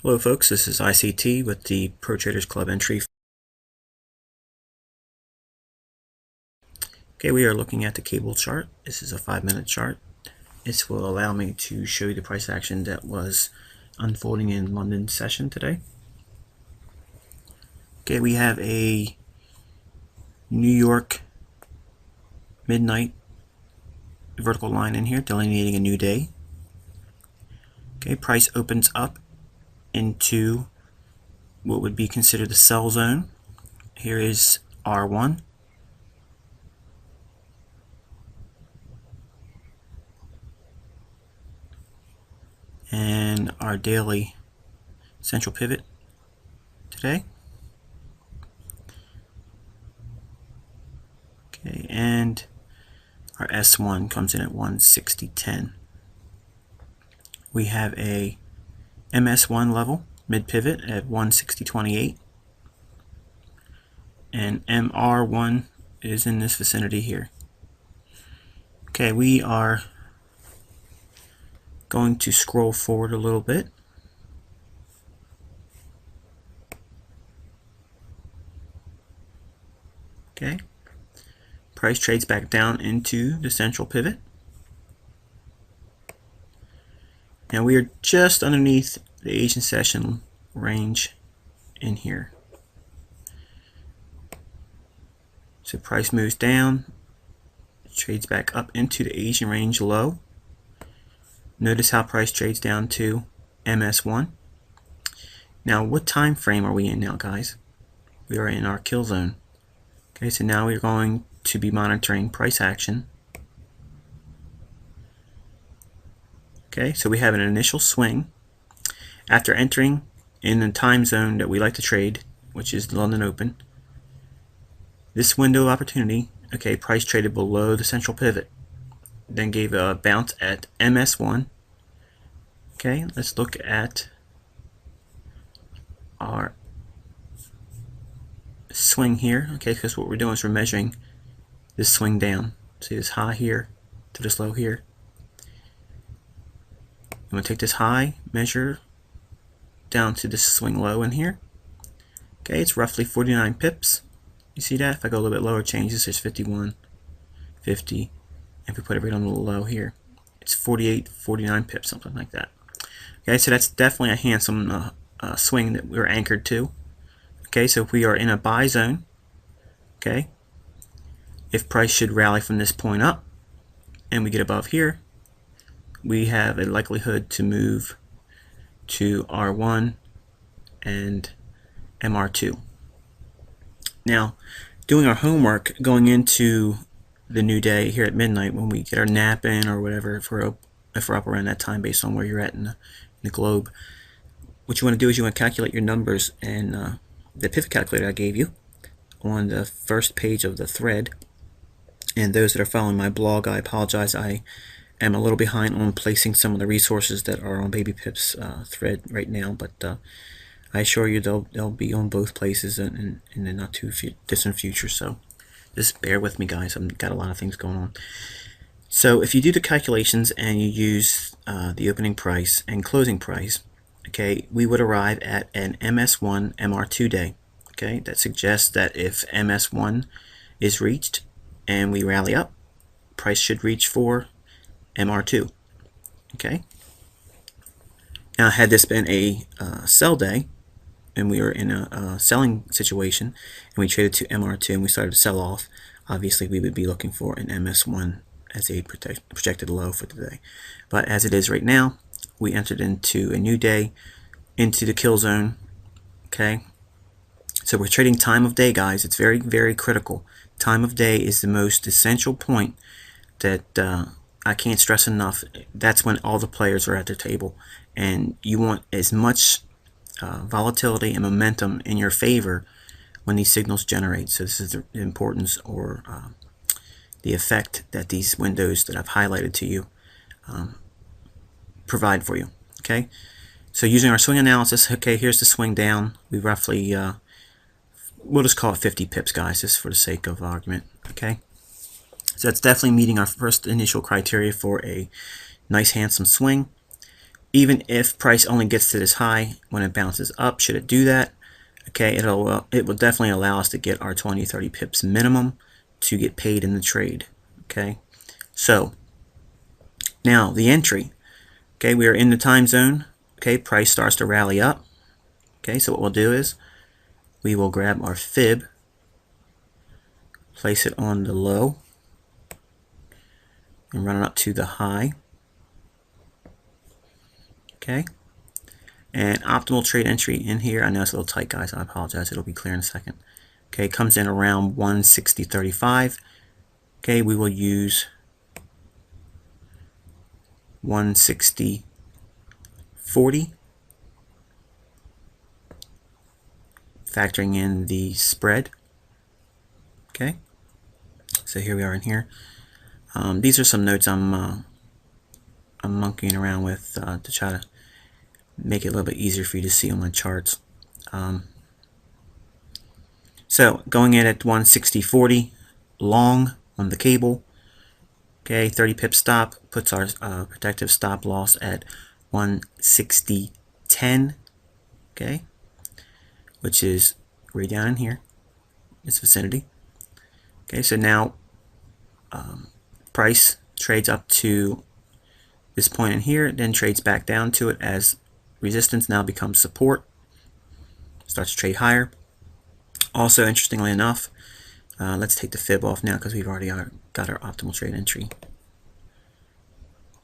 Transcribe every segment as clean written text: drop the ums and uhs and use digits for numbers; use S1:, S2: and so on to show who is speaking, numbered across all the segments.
S1: Hello folks, this is ICT with the Pro Traders Club entry. Okay, we are looking at the cable chart. This is a 5-minute chart. This will allow me to show you the price action that was unfolding in London session today. Okay, we have a New York midnight vertical line in here delineating a new day. Okay, price opens up into what would be considered the sell zone. Here is R1. And our daily central pivot today. Okay, and our S1 comes in at 160.10. We have a MS1 level mid pivot at 160.28, and MR1 is in this vicinity here. Okay, we are going to scroll forward a little bit. Okay, price trades back down into the central pivot. Now we are just underneath the Asian session range in here. So price moves down, trades back up into the Asian range low. Notice how price trades down to MS1. Now what time frame are we in now, guys? We are in our kill zone. Okay, so now we're going to be monitoring price action. Okay, so we have an initial swing. After entering in the time zone that we like to trade, which is the London Open, this window of opportunity, okay, price traded below the central pivot, then gave a bounce at MS1. Okay, let's look at our swing here. Okay, because what we're doing is we're measuring this swing down. See this high here to this low here. I'm going to take this high, measure down to this swing low in here. Okay, it's roughly 49 pips. You see that? If I go a little bit lower, changes. There's 51, 50. If we put it right on the low here, it's 48, 49 pips, something like that. Okay, so that's definitely a handsome swing that we're anchored to. Okay, so if we are in a buy zone, okay, if price should rally from this point up and we get above here, we have a likelihood to move to R1 and MR2. Now, doing our homework going into the new day here at midnight when we get our nap in or whatever, if we're up around that time based on where you're at in the globe, what you want to do is you want to calculate your numbers, and the pivot calculator I gave you on the first page of the thread. And those that are following my blog, I apologize, I am a little behind on placing some of the resources that are on Baby Pip's thread right now, but I assure you they'll be on both places in the not too distant future. So just bear with me, guys. I've got a lot of things going on. So if you do the calculations and you use the opening price and closing price, okay, we would arrive at an MS1 MR2 day. Okay, that suggests that if MS1 is reached and we rally up, price should reach for MR2. Okay. Now, had this been a sell day and we were in a selling situation and we traded to MR2 and we started to sell off, obviously we would be looking for an MS1 as a projected low for today. But as it is right now, we entered into a new day, into the kill zone. Okay, so we're trading time of day, guys. It's very, very critical. Time of day is the most essential point that I can't stress enough. That's when all the players are at their table, and you want as much volatility and momentum in your favor when these signals generate. So this is the importance or the effect that these windows that I've highlighted to you provide for you. Okay, so using our swing analysis, okay, here's the swing down. We roughly we'll just call it 50 pips, guys, just for the sake of argument. Okay, so that's definitely meeting our first initial criteria for a nice handsome swing. even if price only gets to this high when it bounces up, should it do that, okay, it will definitely allow us to get our 20-30 pips minimum to get paid in the trade. Okay, so now the entry. Okay, we are in the time zone. Okay, price starts to rally up. Okay, so what we'll do is we will grab our fib, place it on the low, and run it up to the high. Okay, and optimal trade entry in here, I know it's a little tight, guys, I apologize, it'll be clear in a second. Okay, it comes in around 160.35. Okay, we will use 160.40, factoring in the spread. Okay, so here we are in here. These are some notes I'm monkeying around with to try to make it a little bit easier for you to see on my charts. So going in at 160.40 long on the cable. Okay, 30 pip stop puts our protective stop loss at 160.10. Okay, which is way down in here, this vicinity. Okay, so now price trades up to this point in here, then trades back down to it as resistance now becomes support, starts to trade higher. Also, interestingly enough, let's take the fib off now because we've already got our optimal trade entry.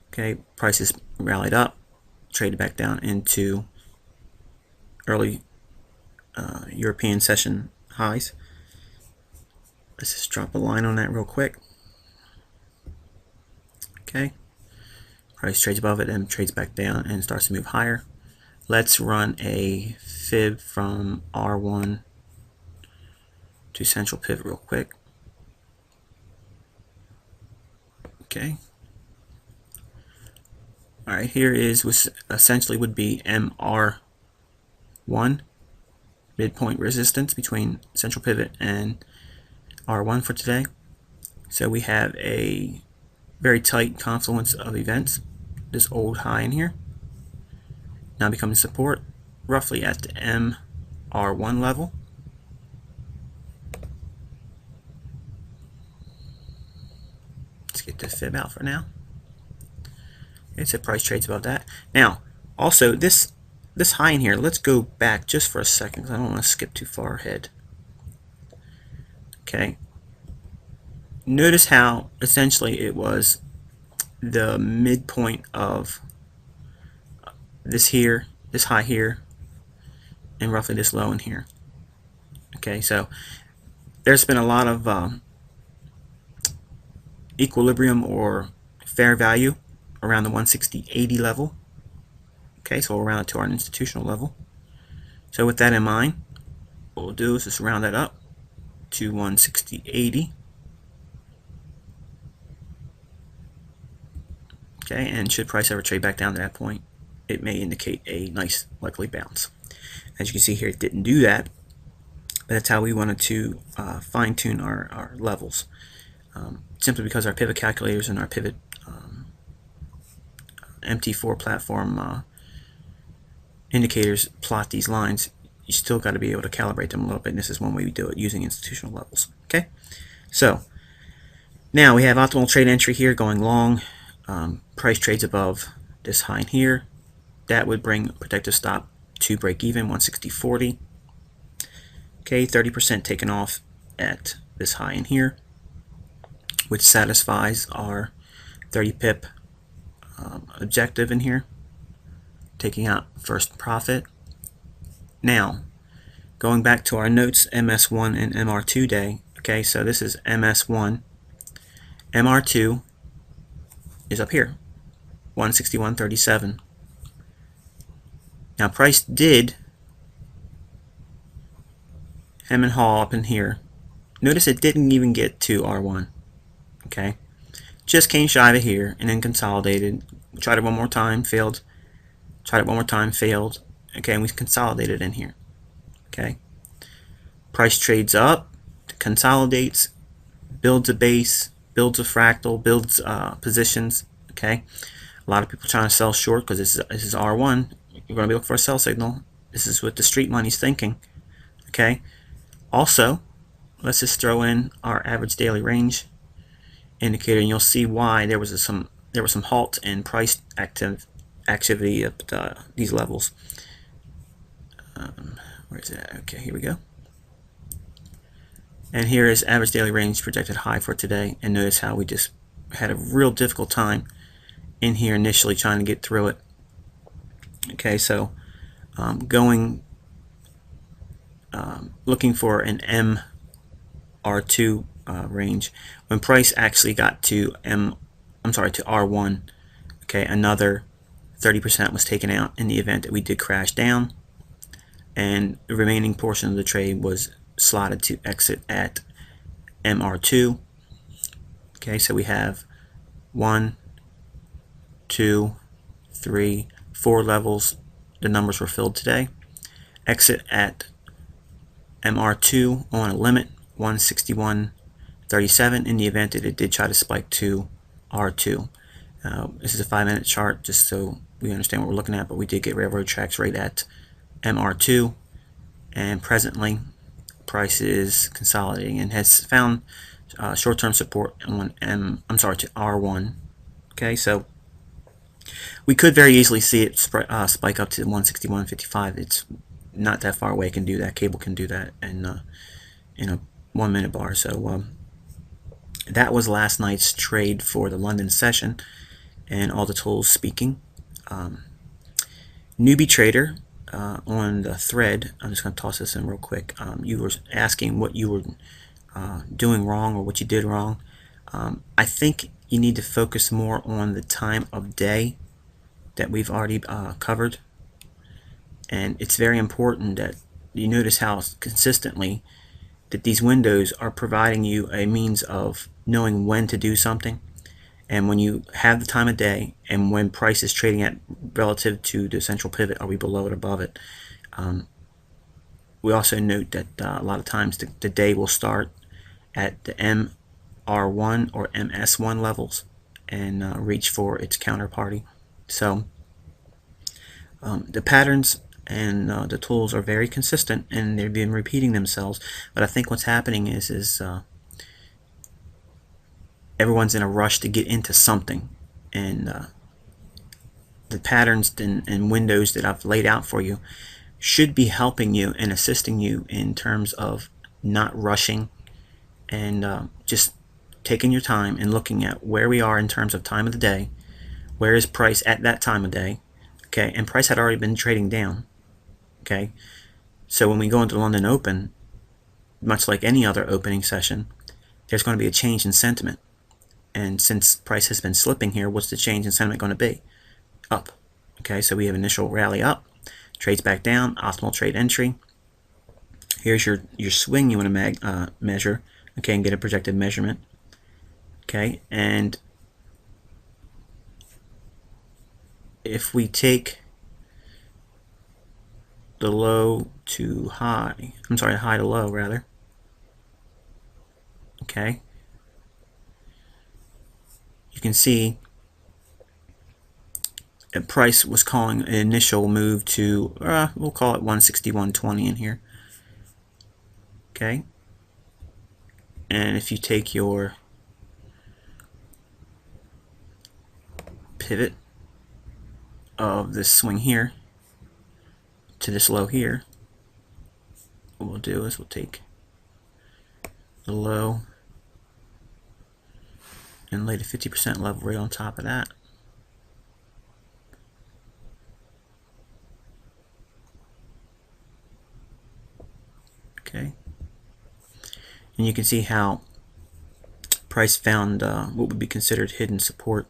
S1: Okay, prices rallied up, traded back down into early European session highs. Let's just drop a line on that real quick. Okay, price trades above it and trades back down and starts to move higher. Let's run a fib from R1 to central pivot real quick. Okay. Alright, here is what essentially would be MR1, midpoint resistance between central pivot and R1 for today. So we have a very tight confluence of events. This old high in here now becomes support roughly at the MR1 level. Let's get the fib out for now. Okay, so price trades above that. Now, also this high in here, let's go back just for a second because I don't want to skip too far ahead. Okay. Notice how essentially it was the midpoint of this here, this high here, and roughly this low in here. Okay, so there's been a lot of equilibrium or fair value around the 160.80 level. Okay, so we'll round it to our institutional level. So with that in mind, what we'll do is just round that up to 160.80. Okay, and should price ever trade back down to that point, it may indicate a nice likely bounce. As you can see here, it didn't do that. That's how we wanted to fine-tune our levels. Simply because our pivot calculators and our pivot MT4 platform indicators plot these lines, you still got to be able to calibrate them a little bit, and this is one way we do it using institutional levels. Okay, so now we have optimal trade entry here going long. Price trades above this high in here. That would bring protective stop to break even, 160.40. Okay, 30% taken off at this high in here, which satisfies our 30 pip objective in here, taking out first profit. Now, going back to our notes, MS1 and MR2 day. Okay, so this is MS1. MR2 is up here, 161.37. Now, price did hem and haw up in here. Notice it didn't even get to R1. Okay, just came shy of here and then consolidated. Tried it one more time, failed. Tried it one more time, failed. Okay, and we consolidated in here. Okay, price trades up, consolidates, builds a base, builds a fractal, builds positions. Okay, A lot of people trying to sell short because this is R1. You're going to be looking for a sell signal. This is what the street money's thinking. Okay. Also, let's just throw in our average daily range indicator, and you'll see why there was some halt in price activity at these levels. Where is it? Okay, here we go. And here is average daily range projected high for today. And notice how we just had a real difficult time in here initially trying to get through it. Okay, so looking for an MR2 range. When price actually got to to R1, okay, another 30% was taken out in the event that we did crash down, and the remaining portion of the trade was slotted to exit at MR2. Okay, so we have 1, 2, 3, 4 levels. The numbers were filled today. Exit at MR2 on a limit 161.37 in the event that it did try to spike to R2. This is a 5-minute chart just so we understand what we're looking at, but we did get railroad tracks right at MR2, and presently price is consolidating and has found short-term support on to R1. Okay, so we could very easily see it spike up to 161.55. It's not that far away. Can do that. Cable can do that in a 1-minute bar. So that was last night's trade for the London session, and all the tools speaking. Newbie trader on the thread. I'm just going to toss this in real quick. You were asking what you were doing wrong or what you did wrong. I think you need to focus more on the time of day that we've already covered, and it's very important that you notice how consistently that these windows are providing you a means of knowing when to do something, and when you have the time of day and when price is trading at relative to the central pivot, are we below it, above it. We also note that a lot of times the day will start at the MR1 or MS1 levels and reach for its counterparty. So the patterns and the tools are very consistent, and they've been repeating themselves. But I think what's happening is everyone's in a rush to get into something, and the patterns and windows that I've laid out for you should be helping you and assisting you in terms of not rushing and just taking your time and looking at where we are in terms of time of the day. Where is price at that time of day? Okay, and price had already been trading down. Okay, so when we go into London Open, much like any other opening session, there's going to be a change in sentiment. And since price has been slipping here, what's the change in sentiment going to be? Up. Okay, so we have initial rally up, trades back down, optimal trade entry. Here's your swing you want to measure, okay, and get a projected measurement. Okay, and if we take the low to high, high to low rather, okay, you can see the price was calling an initial move to, we'll call it 161.20 in here. Okay, and if you take your pivot of this swing here to this low here, what we'll do is we'll take the low and lay the 50% level right on top of that. Okay, and you can see how price found what would be considered hidden support.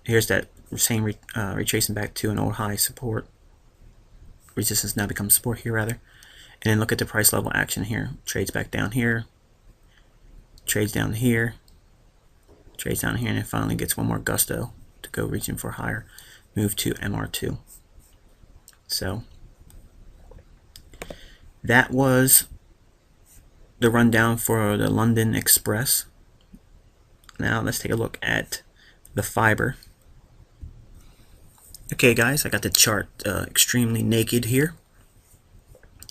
S1: Here's that same retracing back to an old high support. Resistance now becomes support here rather. And then look at the price level action here. Trades back down here, trades down here, trades down here, and then finally gets one more gusto to go reaching for higher move to MR2. So that was the rundown for the London Express. Now let's take a look at the fiber. Okay guys, I got the chart extremely naked here.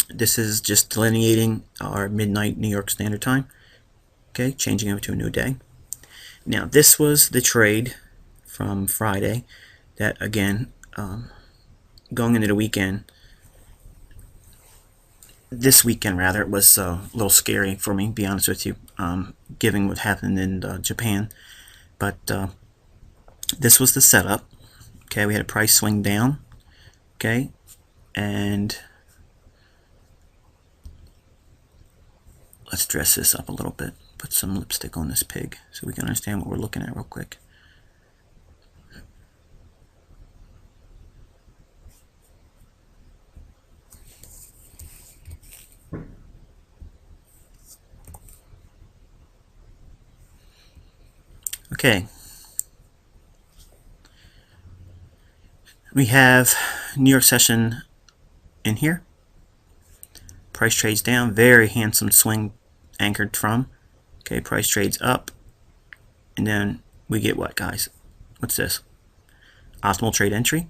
S1: This is just delineating our midnight New York Standard Time. Okay, changing over to a new day. Now this was the trade from Friday that, again, going into the weekend, this weekend rather, it was a little scary for me, to be honest with you, given what happened in Japan. But this was the setup. Okay, we had a price swing down. Okay, and let's dress this up a little bit. Put some lipstick on this pig so we can understand what we're looking at real quick. Okay, we have New York session in here. Price trades down, very handsome swing anchored from. Okay, price trades up, and then we get what, guys? What's this? Optimal trade entry.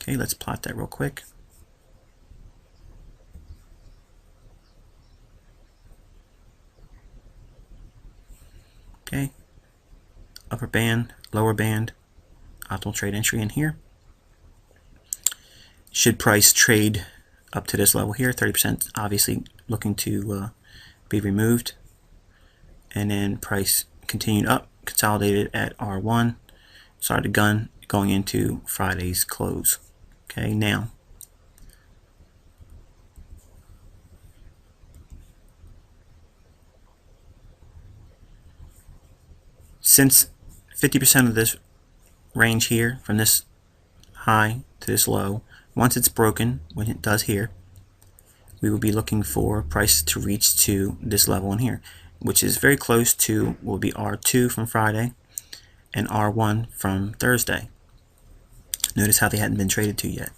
S1: Okay, let's plot that real quick. Okay, upper band, lower band, optimal trade entry in here. Should price trade up to this level here, 30% obviously looking to be removed, and then price continued up, consolidated at R1, started the gun going into Friday's close. Okay, now since 50% of this range here, from this high to this low, once it's broken, when it does here, we will be looking for price to reach to this level in here, which is very close to what will be R2 from Friday and R1 from Thursday. Notice how they hadn't been traded to yet.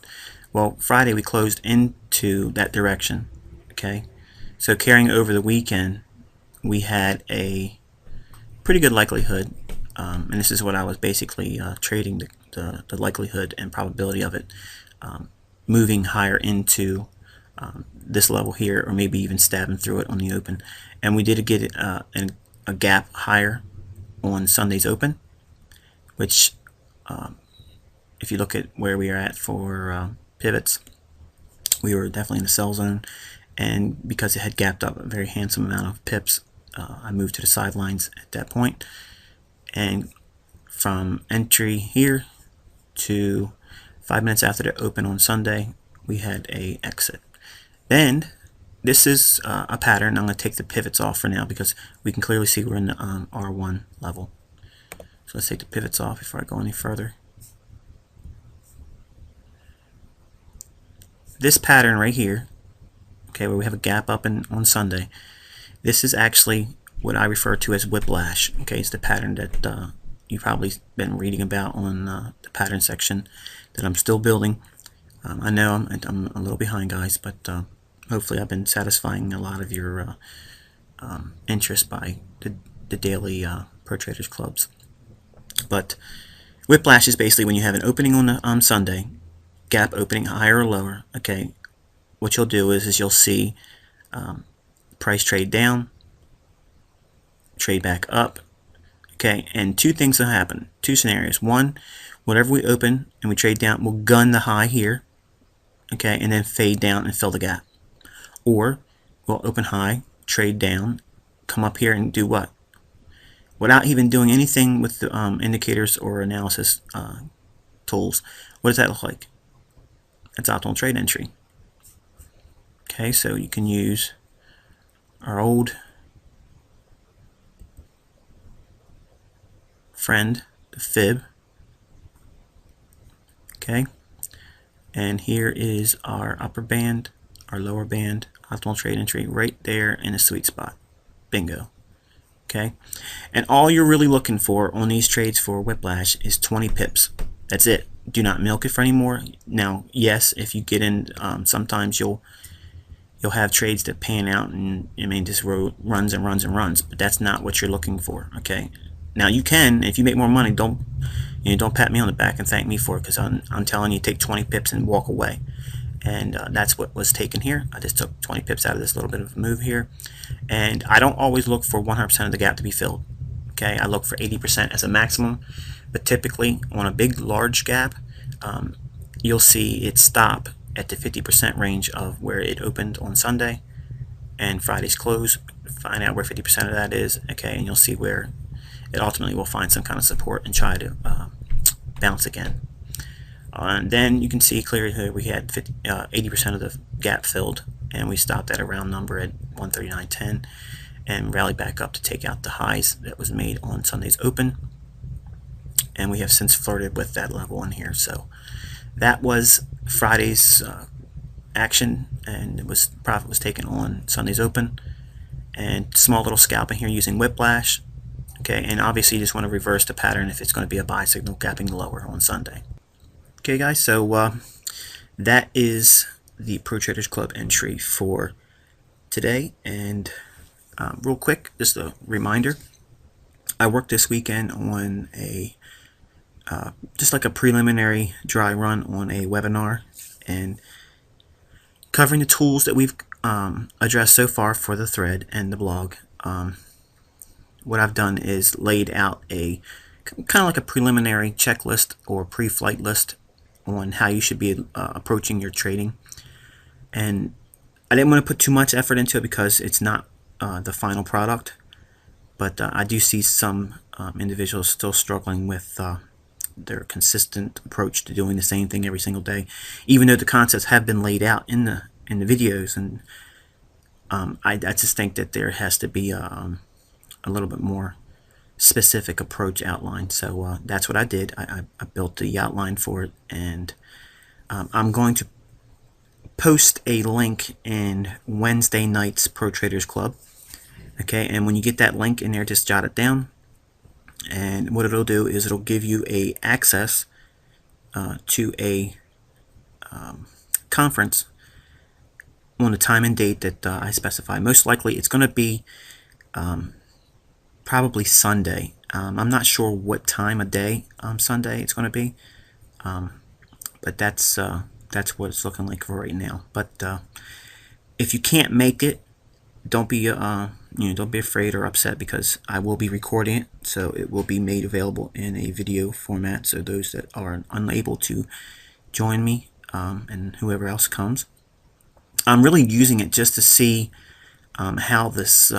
S1: Well, Friday we closed into that direction. Okay, so carrying over the weekend, we had a pretty good likelihood, and this is what I was basically trading the likelihood and probability of it moving higher into this level here, or maybe even stabbing through it on the open. And we did get a gap higher on Sunday's open, which if you look at where we are at for pivots, we were definitely in the sell zone, and because it had gapped up a very handsome amount of pips, I moved to the sidelines at that point. And from entry here to 5 minutes after the open on Sunday, we had a exit. Then this is a pattern. I'm going to take the pivots off for now because we can clearly see we're in the R1 level. So let's take the pivots off before I go any further. This pattern right here, okay, where we have a gap up on Sunday, this is actually what I refer to as whiplash. Okay, it's the pattern that you've probably been reading about on the pattern section that I'm still building. I know I'm a little behind, guys, but hopefully I've been satisfying a lot of your interest by the daily Pro Traders Clubs. But whiplash is basically when you have an opening on Sunday, gap opening higher or lower. Okay, what you'll do is you'll see price trade down, trade back up. Okay, and two things will happen, two scenarios. One, whatever we open and we trade down, we'll gun the high here, okay, and then fade down and fill the gap. Or we'll open high, trade down, come up here and do what? Without even doing anything with the indicators or analysis tools, what does that look like? That's optimal trade entry. Okay, so you can use our old friend, the fib. Okay, and here is our upper band, our lower band, optimal trade entry right there in a sweet spot. Bingo. Okay, and all you're really looking for on these trades for whiplash is 20 pips. That's it. Do not milk it for any more. Now, yes, if you get in, sometimes you'll have trades that pan out and just runs and runs and runs, but that's not what you're looking for. Okay, now you can, if you make more money, don't You know, don't pat me on the back and thank me for it, because I'm telling you, take 20 pips and walk away. And that's what was taken here. I just took 20 pips out of this little bit of a move here. And I don't always look for 100% of the gap to be filled. Okay, I look for 80% as a maximum, but typically on a big, large gap, you'll see it stop at the 50% range of where it opened on Sunday and Friday's close. Find out where 50% of that is, okay, and you'll see where it ultimately will find some kind of support and try to bounce again. And then you can see clearly here we had 80% of the gap filled, and we stopped at a round number at 139.10 and rallied back up to take out the highs that was made on Sunday's open. And we have since flirted with that level in here. So that was Friday's action, and profit was taken on Sunday's open. And small little scalping here using whiplash. Okay, and obviously you just want to reverse the pattern if it's going to be a buy signal gapping lower on Sunday. Okay guys, so that is the Pro Traders Club entry for today. And real quick, just a reminder, I worked this weekend on a just like a preliminary dry run on a webinar, and covering the tools that we've addressed so far for the thread and the blog. What I've done is laid out a kind of like a preliminary checklist or pre-flight list on how you should be approaching your trading. And I didn't want to put too much effort into it because it's not the final product, but I do see some individuals still struggling with their consistent approach to doing the same thing every single day, even though the concepts have been laid out in the videos. And I just think that there has to be a little bit more specific approach outline. So that's what I did. I built the outline for it, and I'm going to post a link in Wednesday night's Pro Traders Club. Okay, and when you get that link in there, just jot it down. And what it'll do is it'll give you a access to a conference on the time and date that I specify. Most likely it's going to be probably Sunday. I'm not sure what time of day Sunday it's going to be, but that's what it's looking like for right now. But if you can't make it, don't be don't be afraid or upset, because I will be recording it, so it will be made available in a video format. So those that are unable to join me and whoever else comes, I'm really using it just to see how this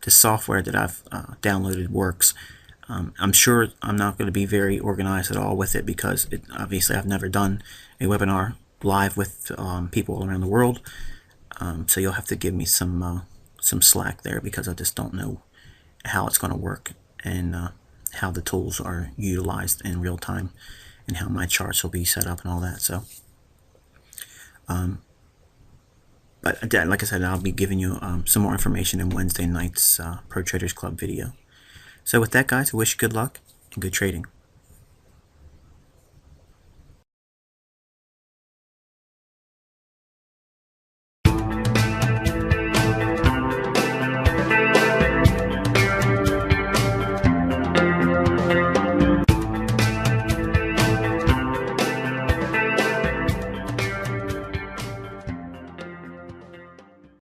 S1: software that I've downloaded works. I'm sure I'm not going to be very organized at all with it, because obviously I've never done a webinar live with people all around the world. So you'll have to give me some slack there, because I just don't know how it's going to work and how the tools are utilized in real time and how my charts will be set up and all that. So, but like I said, I'll be giving you some more information in Wednesday night's Pro Traders Club video. So with that, guys, I wish you good luck and good trading.